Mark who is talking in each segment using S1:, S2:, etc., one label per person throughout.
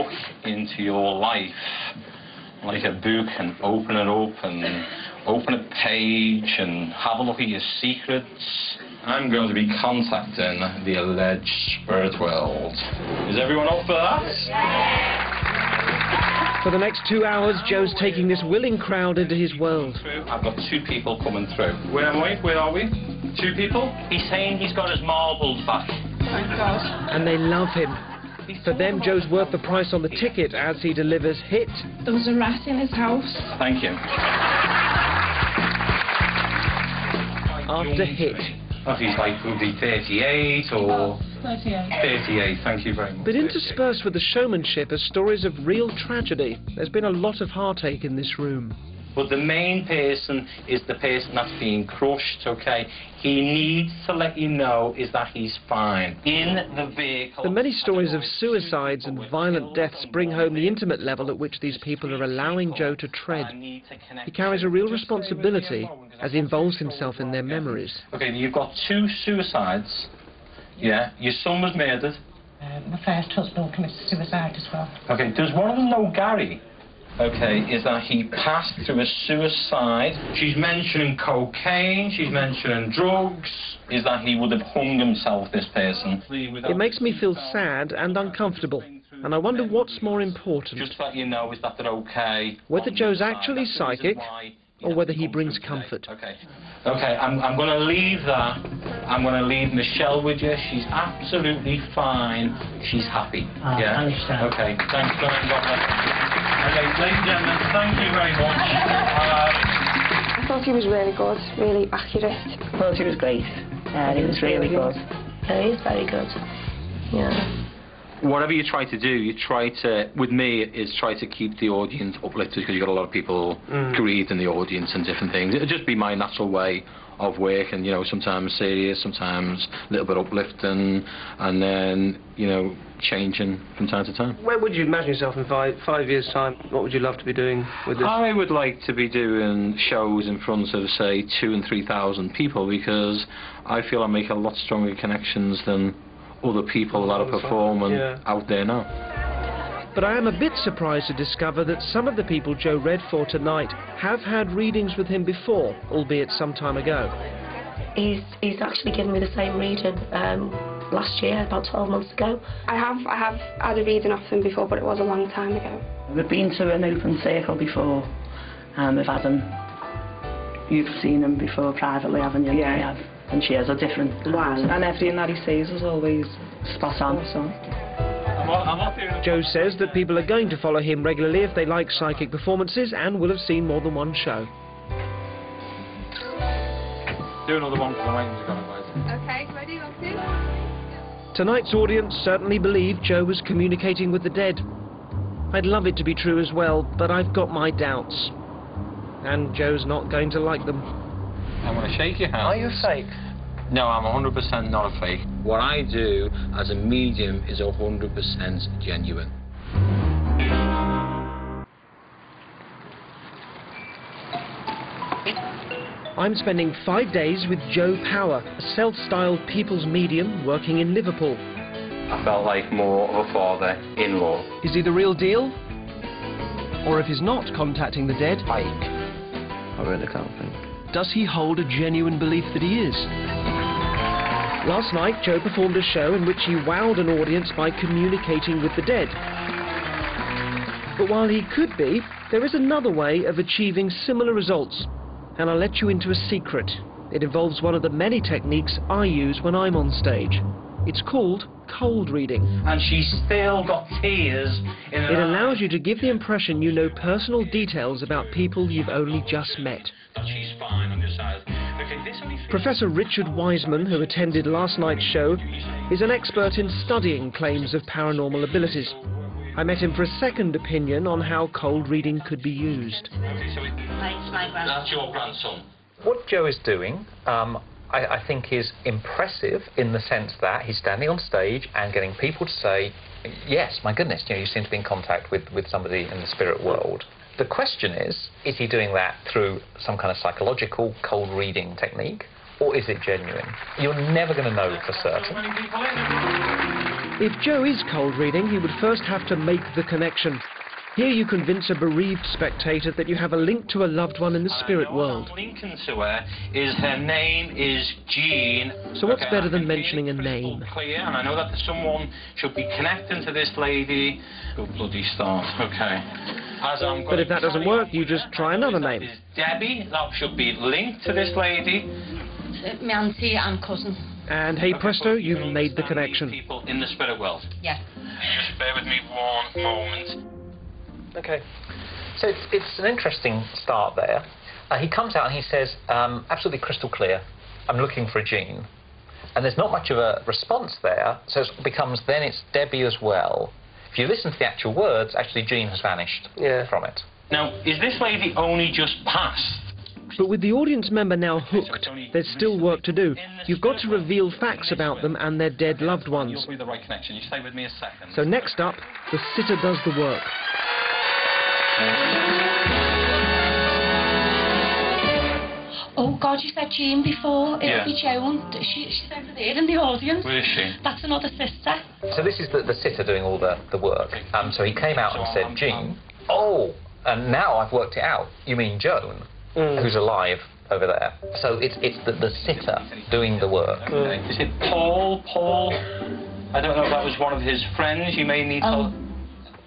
S1: look into your life like a book and open it up and open a page and have a look at your secrets. I'm going to be contacting the alleged spirit world. Is everyone up for that?
S2: For the next 2 hours, Joe's taking this willing crowd into his world.
S1: I've got 2 people coming through. Where am I? Where are we? 2 people? He's saying he's got his marbles back.
S3: Thank God.
S2: And they love him. For them, Joe's worth the price on the ticket as he delivers hit.
S3: There was a rat in his house.
S1: Thank you.
S2: After hit.
S1: He's like, would be 38 or...
S3: 38.
S1: 38, thank you very much.
S2: But interspersed with the showmanship are stories of real tragedy. There's been a lot of heartache in this room.
S1: But the main person is the person that's being crushed, okay? He needs to let you know is that he's fine. In the vehicle...
S2: The many stories of suicides and violent deaths bring home the intimate level at which these people are allowing Joe to tread. He carries a real responsibility as he involves himself in their memories.
S1: Okay, you've got 2 suicides. Yeah, your son was murdered.
S3: My first husband committed suicide as well.
S1: Okay, does one of them know Gary? Okay, is that he passed through a suicide. She's mentioning cocaine, she's mentioning drugs. Is that he would have hung himself, this person.
S2: It makes me feel sad and uncomfortable, and I wonder what's more important.
S1: Just to let you know, is that they're okay.
S2: Whether Joe's actually psychic, or whether he brings comfort.
S1: Okay, I'm going to leave that. I'm going to leave Michelle with you. She's absolutely fine. She's happy. Yeah? Okay, thanks very much. Okay, ladies and gentlemen, thank you very much.
S4: I thought he was really good, really accurate.
S5: I thought he was great. Yeah, he was really good. Yeah, he was very good. Yeah.
S1: Whatever you try to do, you try to, with me, is try to keep the audience uplifted, because you've got a lot of people grieved in the audience and different things. It'll just be my natural way of work, and, you know, sometimes serious, sometimes a little bit uplifting, and then, you know, changing from time to time.
S2: Where would you imagine yourself in five years' time? What would you love to be doing with this?
S1: I would like to be doing shows in front of, say, 2,000 and 3,000 people, because I feel I make a lot stronger connections than other people that are performing out there now.
S2: But I am a bit surprised to discover that some of the people Joe read for tonight have had readings with him before, albeit some time ago.
S5: He's actually given me the same reading last year, about 12 months ago.
S4: I have had a reading off him before, but it was a long time ago.
S5: We've been to an open circle before, and we've had him. You've seen him before privately, haven't you? Yeah, I have. And she has a different one, and everything that he says is always spot on. So.
S2: Joe says that people are going to follow him regularly if they like psychic performances and will have seen more than one show.
S1: Do another one for the wings, guys.
S4: Okay, ready, one, two.
S2: Tonight's audience certainly believed Joe was communicating with the dead. I'd love it to be true as well, but I've got my doubts. And Joe's not going to like them.
S1: I'm going to shake your hand.
S2: Are you fake?
S1: No, I'm 100% not a fake. What I do as a medium is 100% genuine.
S2: I'm spending 5 days with Joe Power, a self-styled people's medium working in Liverpool.
S1: I felt like more of a father-in-law.
S2: Is he the real deal? Or if he's not contacting the dead,
S1: I
S2: really can't think. Does he hold a genuine belief that he is? Last night, Joe performed a show in which he wowed an audience by communicating with the dead. But while he could be, there is another way of achieving similar results. And I'll let you into a secret. It involves one of the many techniques I use when I'm on stage. It's called cold reading.
S1: And she's still got tears in her
S2: It allows you to give the impression you know personal details about people you've only just met.
S1: She's fine on your side.
S2: Professor Richard Wiseman, who attended last night's show, is an expert in studying claims of paranormal abilities. I met him for a second opinion on how cold reading could be used.
S1: That's your grandson.
S6: What Joe is doing, I think is impressive in the sense that he's standing on stage and getting people to say, yes, my goodness, you know, you seem to be in contact with somebody in the spirit world. The question is he doing that through some kind of psychological cold reading technique, or is it genuine? You're never going to know for certain.
S2: If Joe is cold reading, he would first have to make the connection. Here you convince a bereaved spectator that you have a link to a loved one in the spirit world.
S1: What I'm linking to her is her name is Jean.
S2: So what's better than mentioning a name?
S1: Clear, and I know that someone should be connecting to this lady. Good bloody start. Okay.
S2: But if that doesn't work, you just try another name.
S1: Is Debbie. That should be linked to this lady.
S3: My auntie and cousin.
S2: And hey presto, you've made the connection.
S1: People in the spirit world.
S3: Yeah.
S1: Just bear with me one moment.
S6: Okay. So it's an interesting start there. He comes out and he says, absolutely crystal clear, I'm looking for a Jean. And there's not much of a response there, so it becomes then it's Debbie as well. If you listen to the actual words, actually Jean has vanished from it.
S1: Now, is this lady only just passed?
S2: But with the audience member now hooked, there's still work to do. You've got to reveal facts about them and their dead loved ones.
S1: You'll be the right connection. You stay with me a second.
S2: So next up, the sitter does the work.
S3: Oh God, you said Jean before.
S1: Yeah.
S3: It'll be Joan. She's over there in the audience.
S1: Where is she?
S3: That's another sister.
S6: So this is the sitter doing all the work. So he came out and said, Jean. Oh, and now I've worked it out. You mean Joan, who's alive over there. So it's the sitter doing the work.
S1: Is it Paul? I don't know if that was one of his friends. You may need help.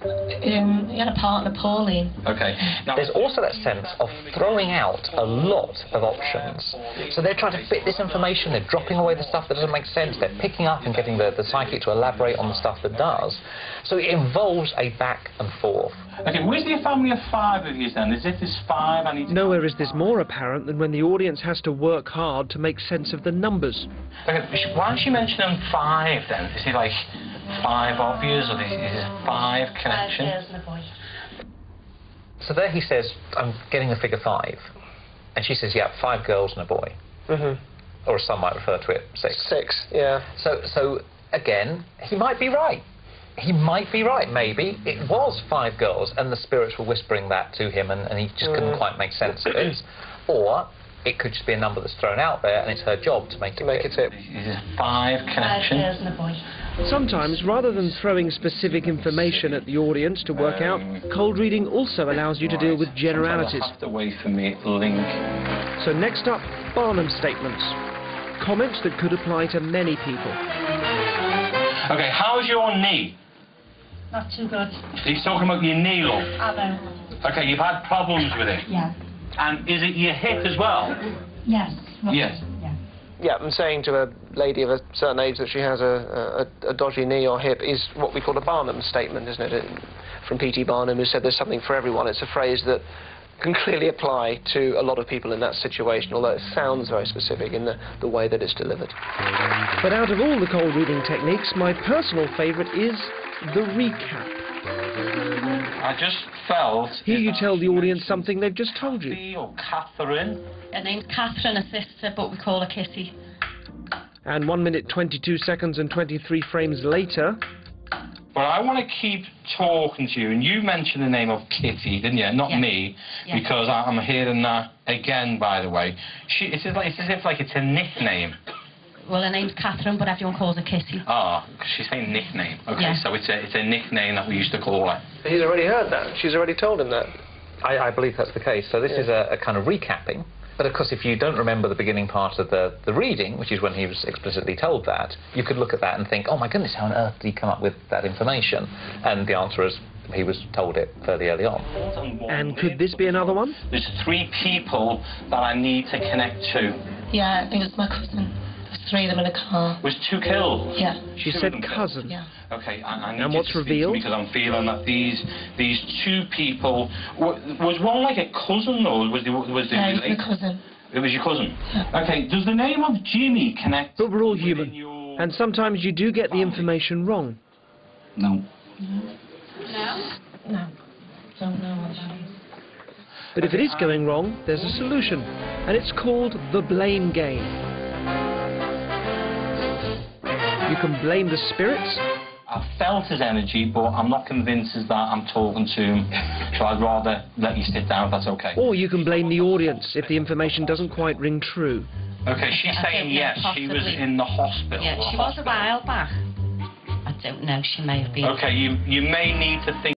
S3: He had a partner, Pauline.
S1: Okay. Now,
S6: there's also that sense of throwing out a lot of options. So they're trying to fit this information, they're dropping away the stuff that doesn't make sense, they're picking up and getting the psychic to elaborate on the stuff that does. So it involves a back and forth.
S1: Okay, where's the family of 5 of you then? Is it this 5? I need to...
S2: Nowhere is this more apparent than when the audience has to work hard to make sense of the numbers.
S1: Okay, why is she mentioning 5 then? Is it like 5 of you, or is it 5 connection?
S3: 5 girls and a boy.
S6: So there he says, I'm getting the figure 5. And she says, yeah, 5 girls and a boy. Or as some might refer to it, 6.
S7: 6, yeah.
S6: So again, he might be right. He might be right, maybe. It was 5 girls, and the spirits were whispering that to him, and he just couldn't quite make sense of it. Or it could just be a number that's thrown out there, and it's her job to make it fit.
S1: Is it 5 connection?
S3: 5 girls and a boy.
S2: Sometimes, rather than throwing specific information at the audience to work out, cold reading also allows you to deal with generalities.
S1: Have to wait for me link.
S2: So next up, Barnum statements. Comments that could apply to many people.
S1: Okay, how's your knee?
S3: Not too good.
S1: He's talking about your knee, love.
S3: I know.
S1: Okay, you've had problems with it.
S3: Yeah.
S1: And is it your hip as well?
S3: Yes.
S1: Yes.
S3: Yeah.
S7: Yeah, I'm saying to a lady of a certain age that she has a dodgy knee or hip is what we call a Barnum statement, isn't it? From P.T. Barnum, who said there's something for everyone. It's a phrase that can clearly apply to a lot of people in that situation, although it sounds very specific in the way that it's delivered.
S2: But out of all the cold reading techniques, my personal favourite is the recap.
S1: I just felt...
S2: Here you tell the audience something they've just told you.
S1: Or Catherine.
S3: Her name's Catherine, a sister, but we call her Kitty.
S2: And 1 minute, 22 seconds and 23 frames later...
S1: But I want to keep talking to you, and you mentioned the name of Kitty, didn't you? Not me, because I'm hearing that again, by the way. It's as if it's a nickname.
S3: Well, her name's Catherine, but everyone calls her Kitty.
S1: Ah, she's saying nickname. Okay, so it's a nickname that we used to call her.
S7: He's already heard that. She's already told him that.
S6: I believe that's the case. So this is a kind of recapping. But of course, if you don't remember the beginning part of the reading, which is when he was explicitly told that, you could look at that and think, oh my goodness, how on earth did he come up with that information? And the answer is, he was told it fairly early on.
S2: And could this be another one?
S1: There's 3 people that I need to connect to.
S3: Yeah, I think it's my cousin. There's 3 of them in a car.
S1: Was 2 killed?
S3: Yeah.
S2: She said cousin.
S3: Yeah.
S1: Okay, I need
S2: and
S1: you
S2: what's
S1: to speak
S2: revealed?
S1: To me, because I'm feeling that these 2 people... Was one like a cousin, or was the...
S3: Yeah, it was my cousin.
S1: It was your cousin? Okay, does the name of Jimmy connect...
S2: But we're all human, and sometimes you do get the information wrong.
S1: No.
S3: No? No. Don't know what that is.
S2: But if it is going wrong, there's a solution, and it's called the blame game. You can blame the spirits.
S1: I felt his energy, but I'm not convinced that I'm talking to him, so I'd rather let you sit down if that's okay.
S2: Or you can blame the audience if the information doesn't quite ring true.
S1: Okay, she's saying yes, she was in the hospital.
S3: Yeah, she was a while back. I don't know. She may have been.
S1: Okay, you may need to think.